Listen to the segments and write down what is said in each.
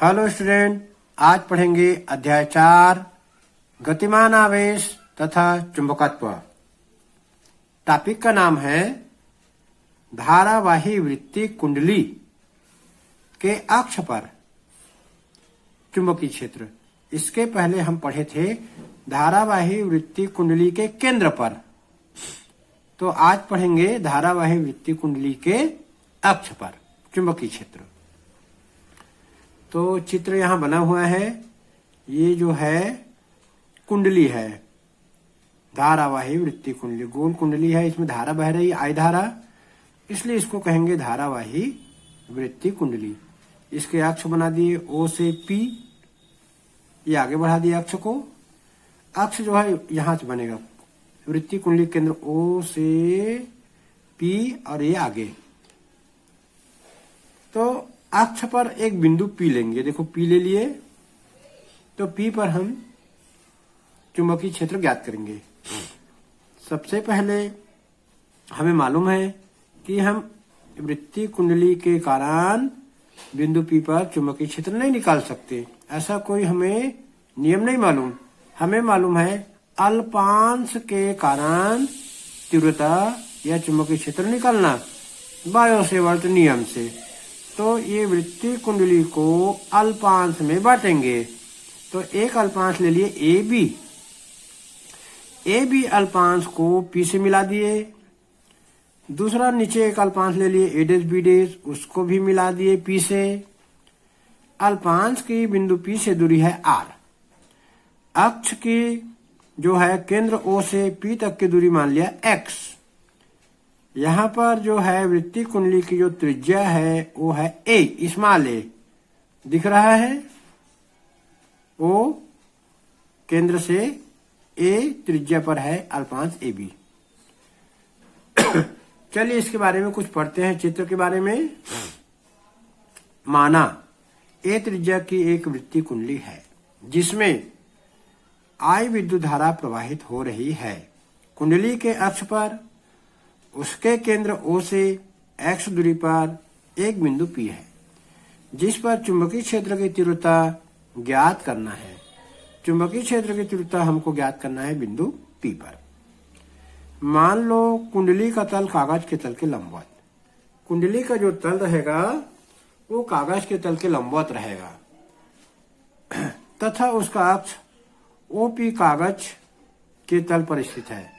Hello student, आज पढ़ेंगे अध्याय 4 गतिमान आवेश तथा चुंबकत्व। टॉपिक का नाम है धारावाही वृत्तीय कुंडली के अक्ष पर चुंबकीय क्षेत्र। इसके पहले हम पढ़े थे धारावाही वृत्तीय कुंडली के केंद्र पर, तो आज पढ़ेंगे धारावाही वृत्तीय कुंडली के अक्ष पर चुंबकीय क्षेत्र। तो चित्र यहाँ बना हुआ है, ये जो है कुंडली है, धारावाही वृत्तीय कुंडली, गोल कुंडली है, इसमें धारा बह रही है, आई धारा, इसलिए इसको कहेंगे धारावाही वृत्तीय कुंडली। इसके अक्ष बना दिए O से P, ये आगे बढ़ा दिए अक्ष को। अक्ष जो है यहां से बनेगा, वृत्तीय कुंडली केंद्र O से P और ये आगे। तो अक्ष पर एक बिंदु P लेंगे, देखो P ले लिए, तो P पर हम चुंबकीय क्षेत्र ज्ञात करेंगे। सबसे पहले हमें मालूम है कि हम वृत्तीय कुंडली के कारण बिंदु P पर चुंबकीय क्षेत्र नहीं निकाल सकते, ऐसा कोई हमें नियम नहीं मालूम। हमें मालूम है अल्पांश के कारण तीव्रता या चुंबकीय क्षेत्र निकालना बायो-सेवर्ट नियम से। तो ये वृत्तीय कुंडली को अल्पांश में बांटेंगे, तो एक अल्पांश ले लिए AB अल्पांश को P से मिला दिए। दूसरा नीचे एक अल्पांश ले लिए A', उसको भी मिला दिए P से। अल्पांश की बिंदु P से दूरी है R। अक्ष की जो है केंद्र O से P तक की दूरी मान लिया X। यहाँ पर जो है वृत्तीय कुंडली की जो त्रिज्या है वो है A, स्मॉल a, दिख रहा है। O केंद्र से A त्रिज्या पर है अल्पांश AB। चलिए इसके बारे में कुछ पढ़ते हैं, चित्र के बारे में। माना A त्रिज्या की एक वृत्तीय कुंडली है जिसमें I विद्युत धारा प्रवाहित हो रही है। कुंडली के अक्ष पर उसके केंद्र O से X दूरी पर एक बिंदु P है जिस पर चुंबकीय क्षेत्र की तीव्रता ज्ञात करना है। चुंबकीय क्षेत्र की तीव्रता हमको ज्ञात करना है बिंदु P पर। मान लो कुंडली का तल कागज के तल के लंबवत, कुंडली का जो तल रहेगा वो कागज के तल के लंबवत रहेगा तथा उसका अक्ष OP कागज के तल पर स्थित है।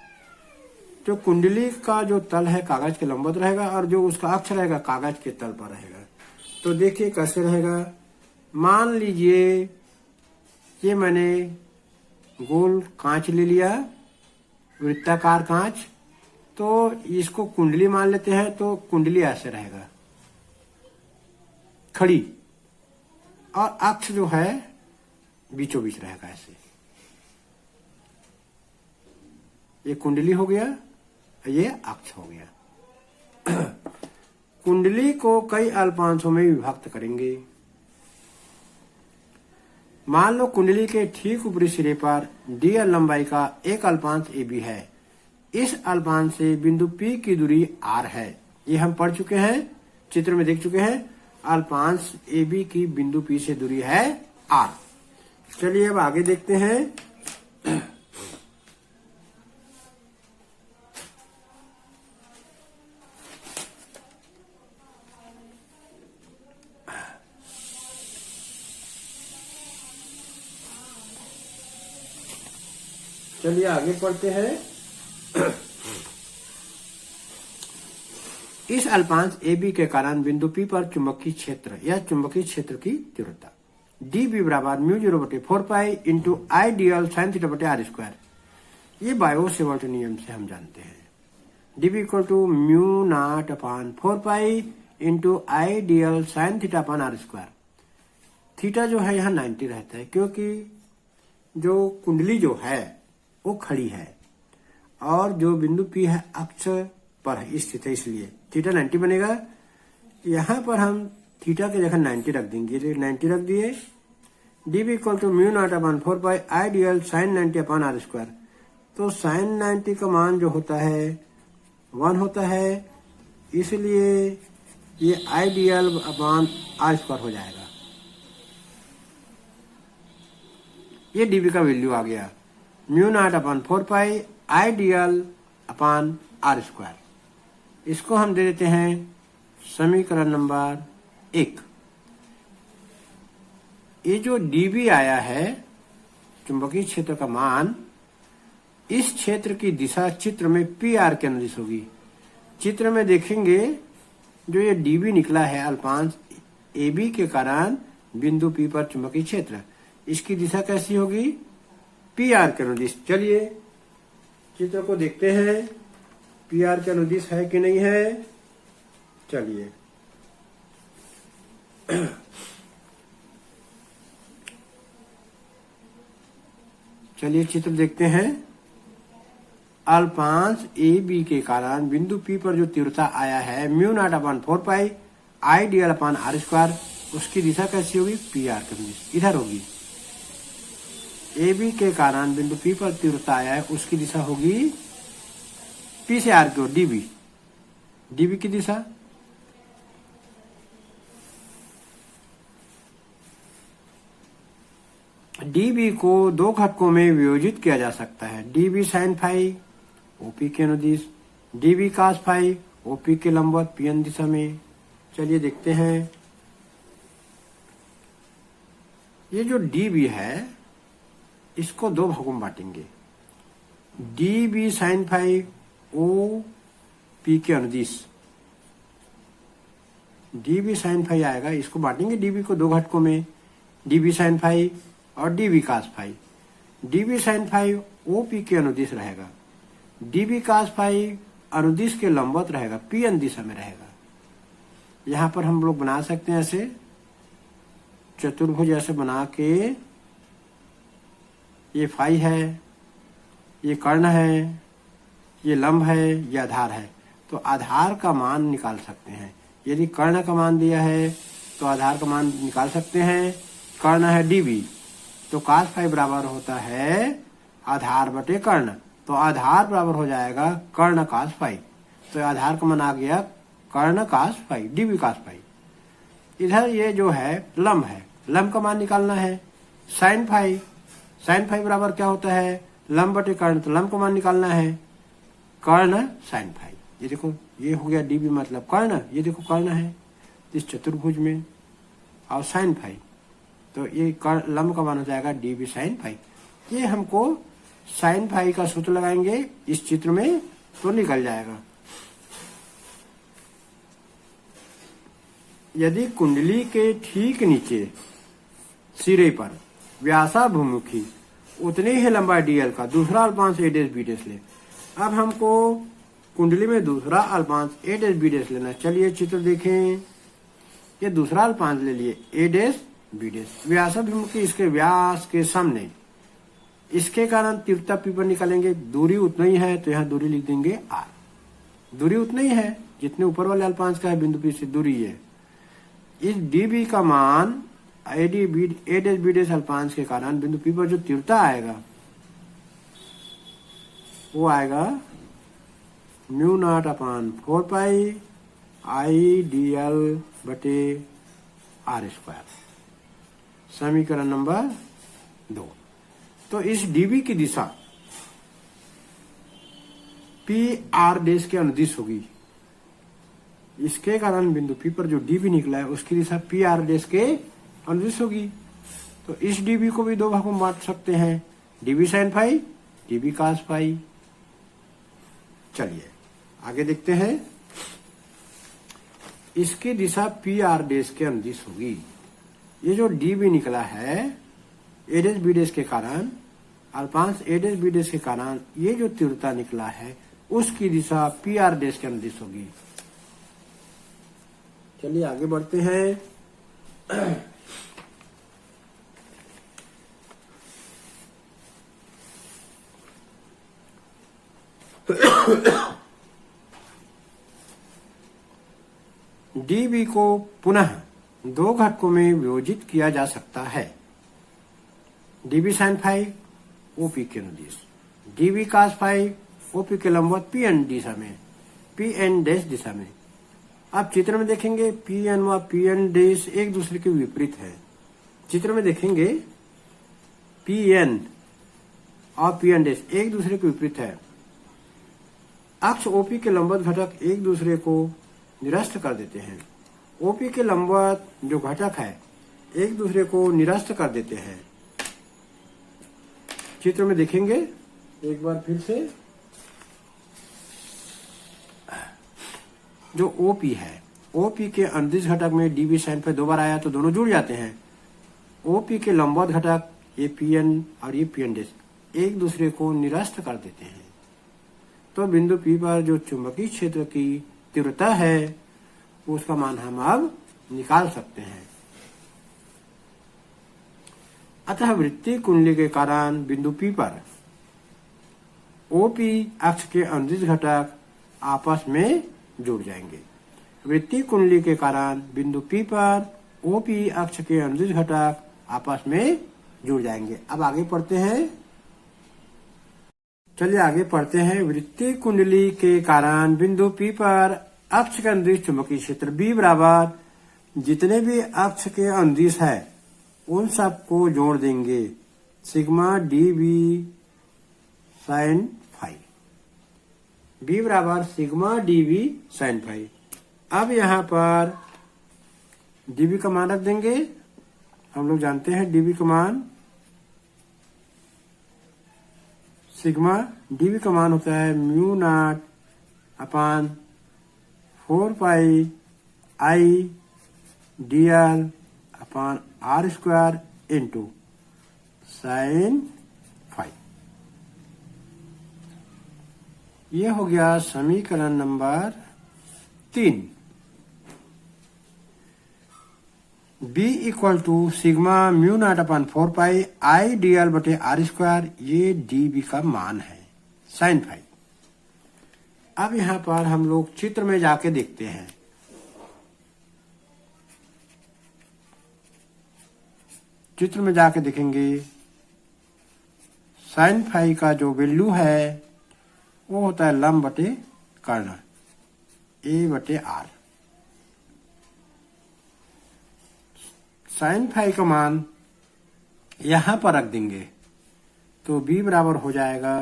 जो कुंडली का जो तल है कागज के लंबवत रहेगा और जो उसका अक्ष रहेगा कागज के तल पर रहेगा। तो देखिए कैसे रहेगा। मान लीजिए ये मैंने गोल कांच ले लिया, वृत्ताकार कांच, तो इसको कुंडली मान लेते हैं। तो कुंडली ऐसे रहेगा खड़ी, और अक्ष जो है बीचों बीच रहेगा ऐसे। ये कुंडली हो गया, ये अक्ष हो गया। कुंडली को कई अल्पांशों में विभक्त करेंगे। मान लो कुंडली के ठीक ऊपरी सिरे पर dl लंबाई का एक अल्पांश AB है। इस अल्पांश से बिंदु P की दूरी R है। ये हम पढ़ चुके हैं, चित्र में देख चुके हैं। अल्पांश AB की बिंदु P से दूरी है R। चलिए अब आगे देखते हैं। चलिए आगे पढ़ते हैं। इस अल्पांश AB के कारण बिंदु P पर चुंबकीय क्षेत्र या चुंबकीय क्षेत्र की तीव्रता dB बराबर μ0/4π इंटू IdL sin θ/r²। ये बायो-सेवर्ट नियम से हम जानते हैं। dB equal to μ0/4π into IdL sin θ/r²। Theta जो है यहाँ 90 रहता है क्योंकि जो कुंडली जो है वो खड़ी है और जो बिंदु P है अक्ष पर स्थित है, इसलिए थीटा 90 बनेगा। यहाँ पर हम थीटा के जगह 90 रख देंगे, 90 रख दिए। dB equal to μ0/4π IdL sin 90/r²। तो sin 90 का मान जो होता है 1 होता है, इसलिए ये IdL/r² हो जाएगा। ये डीबी का वैल्यू आ गया mu naught upon 4 pi I D L upon R square. इसको हम दे देते हैं समीकरण नंबर 1। ये जो डीबी आया है चुंबकीय क्षेत्र का मान, इस क्षेत्र की दिशा चित्र में पी आर के अनुदिश होगी। चित्र में देखेंगे जो ये डीबी निकला है अल्पांश ए बी के कारण बिंदु पी पर चुंबकीय क्षेत्र, इसकी दिशा कैसी होगी? पी आर के अनुदिश। चलिए चित्र को देखते हैं, पी आर के अनुदिश है कि नहीं है। चलिए चलिए चित्र देखते हैं। अल्पांश ए बी के कारण बिंदु पी पर जो तीव्रता आया है mu naught upon 4 pi I D L upon R square, उसकी दिशा कैसी होगी? पी आर के अनुदिश इधर होगी। ए बी के कारण बिंदु पी पर तीव्रता आया है, उसकी दिशा होगी पी से आर की ओर डीबी। डीबी की दिशा डीबी को दो घटकों में वियोजित किया जा सकता है, डीबी साइन फाई ओपी के अनुदिश, डीबी कास फाई ओपी के लंबवत पीएन दिशा में। चलिए देखते हैं। ये जो डीबी है इसको दो भागों में बांटेंगे, D B sine phi O P के अनुदिश, डीबी साइन फाई आएगा, इसको बांटेंगे डीबी को दो घटकों में, डीबी साइन फाई और D B cos phi. D B sine phi OP के अनुदिश रहेगा, डीबी कास फाई अनुदिश के लंबवत रहेगा, पीएन दिशा में रहेगा। यहां पर हम लोग बना सकते हैं ऐसे चतुर्भुज ऐसे बना के, ये फाई है, ये कर्ण है, ये लंब है, ये आधार है। तो आधार का मान निकाल सकते हैं। यदि कर्ण का मान दिया है तो आधार का मान निकाल सकते हैं। कर्ण है डीबी, तो कास फाई बराबर होता है आधार बटे कर्ण, तो आधार बराबर हो जाएगा कर्ण कास फाई। तो आधार का मान आ गया कर्ण cos phi, dB cos phi. इधर ये जो है लंब है, लंब का मान निकालना है साइन फाई। साइन फाई बराबर क्या होता है? लंब बटे कर्ण, तो लंब का मान निकालना है कर्ण साइन फाई। ये देखो ये हो गया डीबी मतलब कर्ण, ये देखो कर्ण है इस चतुर्भुज में, और साइन फाई, तो ये लंब का मान हो जाएगा डीबी साइन फाई। ये हमको साइन फाई का सूत्र लगाएंगे इस चित्र में तो निकल जाएगा। यदि कुंडली के ठीक नीचे सिरे पर व्यासाभिमुखी उतनी ही लंबाई डीएल का दूसरा अल्पांश ए डैश बी डैश ले। अब हमको कुंडली में दूसरा अल्पांश ए डैश बी डैश लेना। चलिए चित्र देखें, ये दूसरा अल्पांश ले लिए ए डैश बी डैश, व्यासाभिमुखी इसके व्यास के सामने, इसके कारण तीव्रता पी पर निकालेंगे। दूरी उतना ही है तो यहाँ दूरी लिख देंगे आर। दूरी उतना ही है जितने ऊपर वाले अल्पांश का है बिंदु पी से दूरी है। इस डीबी का मान ए डैश बी डैश अल्पांश के कारण बिंदु पी पर जो तीव्रता आएगा वो आएगा mu naught upon 4 pi I D L बटे आर स्क्वायर। समीकरण नंबर 2। तो इस डीबी की दिशा पी आर डैश के अनुदिश होगी। इसके कारण बिंदु पी पर जो डीबी निकला है उसकी दिशा पी आर डैश के अनुदिश होगी। तो इस डीबी को भी दो भागों में बांट सकते हैं, D B sine phi, dB cos phi. चलिए आगे देखते हैं। इसकी दिशा पी आर डैश के अनुदिश होगी। ये जो डीबी निकला है ए डैश बी डैश के कारण, अल्पांश ए डैश बी डैश के कारण ये जो तीव्रता निकला है उसकी दिशा पी आर डैश के अनुदिश होगी। चलिए आगे बढ़ते हैं। डीबी को पुनः दो घटकों में विभाजित किया जा सकता है, डीबी साइन फाई ओपी के अनुदिश, डीबी कास फाई ओपी के लंबवत पीएन दिशा में, पीएन डैश दिशा में। आप चित्र में देखेंगे पीएन व पीएन डैश एक दूसरे के विपरीत है। चित्र में देखेंगे पी एन और पी एन डैश एक दूसरे के विपरीत है। अक्ष ओपी के लंबवत घटक एक दूसरे को निरस्त कर देते हैं। ओपी के लंबवत जो घटक है एक दूसरे को निरस्त कर देते हैं। चित्र में देखेंगे एक बार फिर से, जो ओपी है, ओपी के अनुदिश घटक में डीबी साइन पे दो बार आया तो दोनों जुड़ जाते हैं। ओपी के लंबवत घटक ये पी एन और ये पी एन डैश एक दूसरे को निरस्त कर देते हैं। तो बिंदु P पर जो चुंबकीय क्षेत्र की तीव्रता है उसका मान हम अब निकाल सकते हैं। अतः वृत्तीय कुंडली के कारण बिंदु P पर OP अक्ष के अनुदिश घटक आपस में जुड़ जाएंगे। वृत्तीय कुंडली के कारण बिंदु P पर OP अक्ष के अनुदिश घटक आपस में जुड़ जाएंगे। अब आगे पढ़ते हैं, चलिए आगे पढ़ते हैं। वृत्तीय कुंडली के कारण बिंदु P पर अक्ष के अनुदिश चुंबकीय क्षेत्र B बराबर जितने भी अक्ष के अनुदिश है उन सबको जोड़ देंगे, sigma d B sine phi. B बराबर sigma d B sine phi. अब यहाँ पर डीबी का मान रख देंगे। हम लोग जानते हैं डीबी का मान, सिग्मा डीबी का मान होता है mu naught upon 4 pi I D L upon R square into sine phi. ये हो गया समीकरण number 3। B equal to sigma mu naught upon 4 pi I D L बटे आर स्क्वायर, ये डी बी का मान है साइन फाइव। अब यहां पर हम लोग चित्र में जाके देखते हैं। चित्र में जाके देखेंगे साइन फाइव का जो वैल्यू है वो होता है लंब बटे कर्ण ए बटे आर। साइन फाइव का मान यहां पर रख देंगे तो बी बराबर हो जाएगा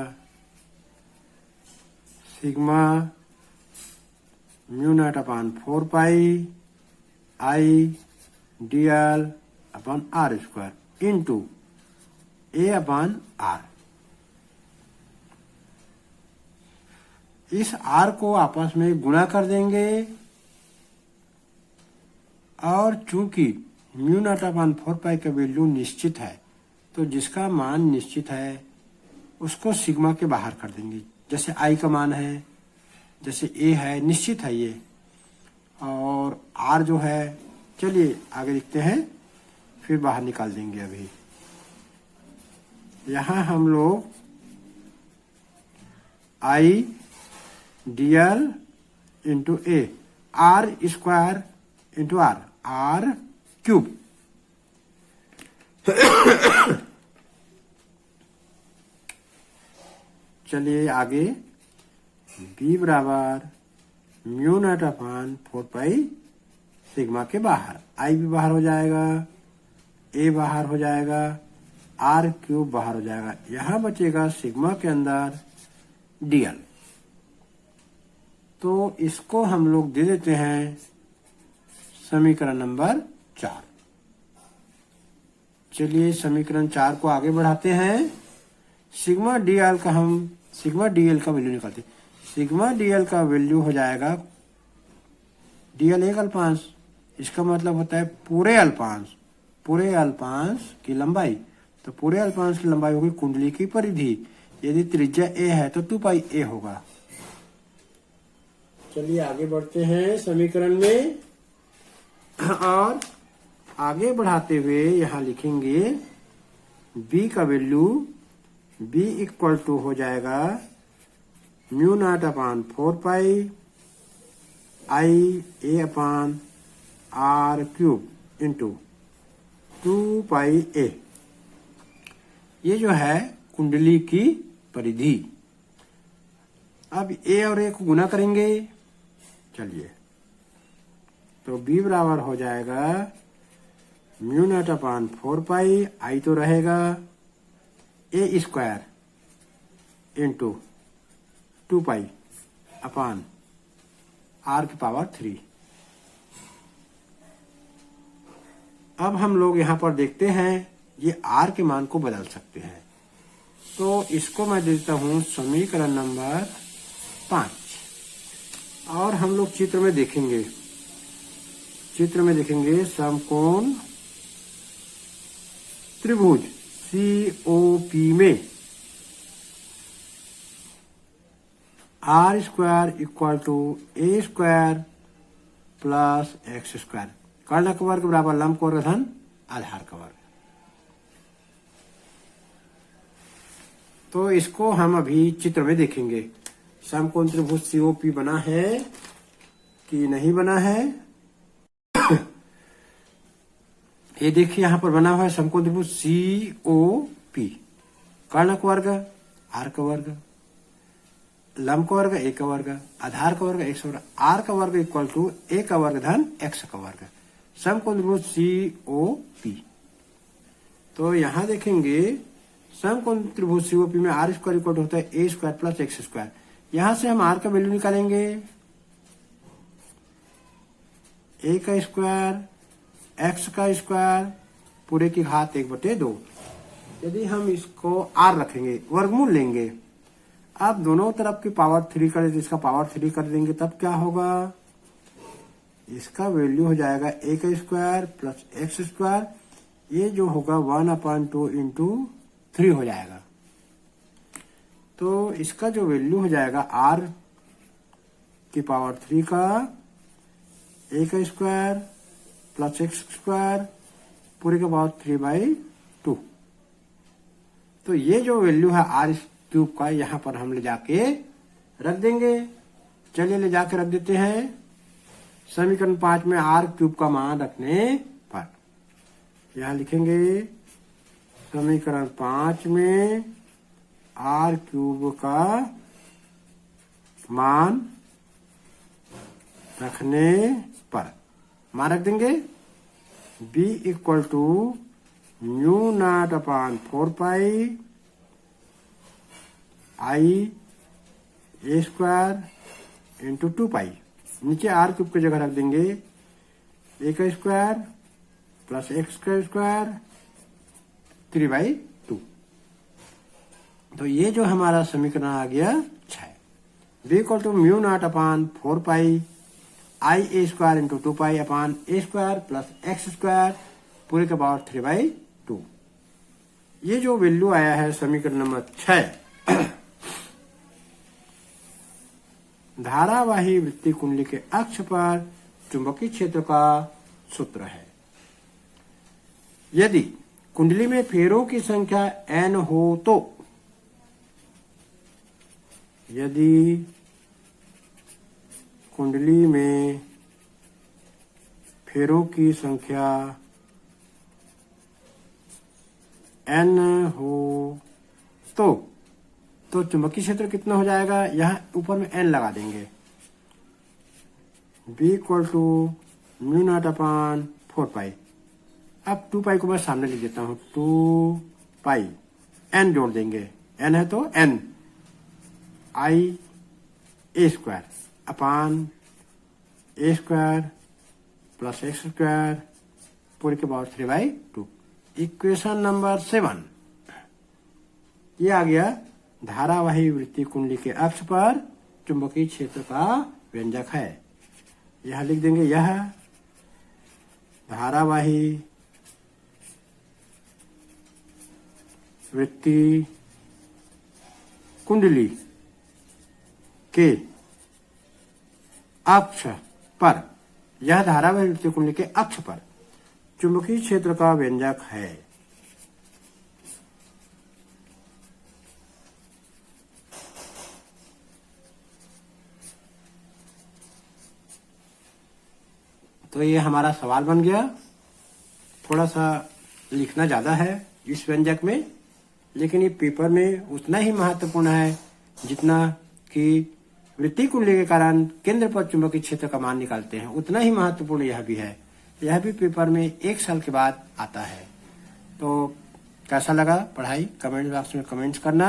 sigma mu naught upon 4 pi I D L upon R square into A upon R. इस आर को आपस में गुणा कर देंगे और चूंकि म्यू नॉट अपान 4 पाई का वैल्यू निश्चित है तो जिसका मान निश्चित है उसको सिग्मा के बाहर कर देंगे। जैसे आई का मान है, जैसे ए है, निश्चित है ये, और आर जो है, चलिए आगे लिखते हैं फिर बाहर निकाल देंगे। अभी यहां हम लोग I D L into A R square into R, R cube. चलिए आगे बी बराबर mu naught upon 4 pi sigma के बाहर आई भी बाहर हो जाएगा, ए बाहर हो जाएगा, आर क्यूब बाहर हो जाएगा। यहां बचेगा सिग्मा के अंदर डीएल। तो इसको हम लोग दे देते हैं समीकरण नंबर 4। चलिए समीकरण 4 को आगे बढ़ाते हैं। सिग्मा डीएल का हम सिग्मा डीएल का वैल्यू निकालते हैं। सिग्मा डीएल का वैल्यू हो जाएगा डीएल एक अल्पांश, इसका मतलब होता है पूरे अल्पांश, पूरे अल्पांश की लंबाई। तो पूरे अल्पांश की लंबाई होगी कुंडली की परिधि। यदि त्रिज्या ए है तो 2 पाई ए होगा। चलिए आगे बढ़ते हैं समीकरण में, और आगे बढ़ाते हुए यहां लिखेंगे b का वैल्यू, b इक्वल टू हो जाएगा mu naught upon 4 pi I a upon r cube into 2 pi a. ये जो है कुंडली की परिधि। अब ए और ए को गुना करेंगे। चलिए तो b बराबर हो जाएगा mu naught upon 4 pi, I तो रहेगा, a square into 2 pi upon r की पावर 3। अब हम लोग यहाँ पर देखते हैं ये आर के मान को बदल सकते हैं, तो इसको मैं देता हूं समीकरण नंबर 5। और हम लोग चित्र में देखेंगे समकोण त्रिभुज COP में r square equal to a square plus x square, कर्ण का वर्ग बराबर लंब का वर्ग धन आधार का वर्ग। तो इसको हम अभी चित्र में देखेंगे। समकोण त्रिभुज COP बना है कि नहीं बना है। ये देखिए यहाँ पर बना हुआ है समकोण त्रिभुज COP, कर्ण का वर्ग आर का वर्ग, लंब का वर्ग ए का वर्ग, आधार का वर्ग एक्स वर्ग, आर का वर्ग इक्वल टू ए का वर्ग धन एक्स का वर्ग, समकोण त्रिभुज COP। तो यहाँ देखेंगे समकोण त्रिभुज COP में आर स्क्वायर इक्वल होता है ए स्क्वायर प्लस एक्स स्क्वायर। यहां से हम आर का वैल्यू निकालेंगे, ए का स्क्वायर एक्स का स्क्वायर पूरे की घात 1/2। यदि हम इसको आर रखेंगे, वर्गमूल लेंगे, अब दोनों तरफ की पावर 3 कर, इसका पावर 3 कर देंगे, तब क्या होगा, इसका वैल्यू हो जाएगा ए का स्क्वायर प्लस एक्स स्क्वायर, ये जो होगा 1/2 इंटू 3 हो जाएगा। तो इसका जो वैल्यू हो जाएगा आर की पावर 3 का ए का स्क्वायर प्लस एक्स स्क्वायर पूरे का पावर 3/2। तो ये जो वैल्यू है आर क्यूब का यहां पर हम ले जाके रख देंगे। चलिए ले जाके रख देते हैं समीकरण 5 में आर क्यूब का मान रखने पर। यहां लिखेंगे समीकरण 5 में आर क्यूब का मान रखने पर मान रख देंगे b equal to mu naught upon 4 pi I a square into 2 pi. नीचे आर क्यूब की जगह रख देंगे ए का स्क्वायर प्लस एक्स का स्क्वायर 3/2। तो ये जो हमारा समीकरण आ गया 6। b equal to mu naught upon 4 pi I a square into 2 pi upon a square plus x square पूरे का पावर 3/2। ये जो वैल्यू आया है समीकरण नंबर 6 धारावाही वृत्तीय कुंडली के अक्ष पर चुंबकीय क्षेत्र का सूत्र है। यदि कुंडली में फेरों की संख्या n हो तो, यदि कुंडली में फेरों की संख्या n हो तो चुंबकीय क्षेत्र कितना हो जाएगा, यहां ऊपर में n लगा देंगे। b equal to mu naught upon 4 pi. अब 2 पाई को मैं सामने लिख देता हूं, 2 पाई n जोड़ देंगे, n है तो n I a square upon a square plus x square पूरे के पावर 3/2। इक्वेशन नंबर 7 ये आ गया धारावाही वृत्तीय कुंडली के अक्ष पर चुंबकीय क्षेत्र का व्यंजक है। यहां लिख देंगे यह धारावाही वृत्तीय कुंडली के अक्ष पर, यह धारावाही वृत्तीय कुंडली के अक्ष पर चुंबकीय क्षेत्र का व्यंजक है। तो ये हमारा सवाल बन गया। थोड़ा सा लिखना ज्यादा है इस व्यंजक में, लेकिन ये पेपर में उतना ही महत्वपूर्ण है जितना कि वृत्तीय कुंडली के कारण केंद्र पर चुंबकीय क्षेत्र का मान निकालते हैं, उतना ही महत्वपूर्ण यह भी है। यह भी पेपर में 1 साल के बाद आता है। तो कैसा लगा पढ़ाई कमेंट बॉक्स में कमेंट्स करना।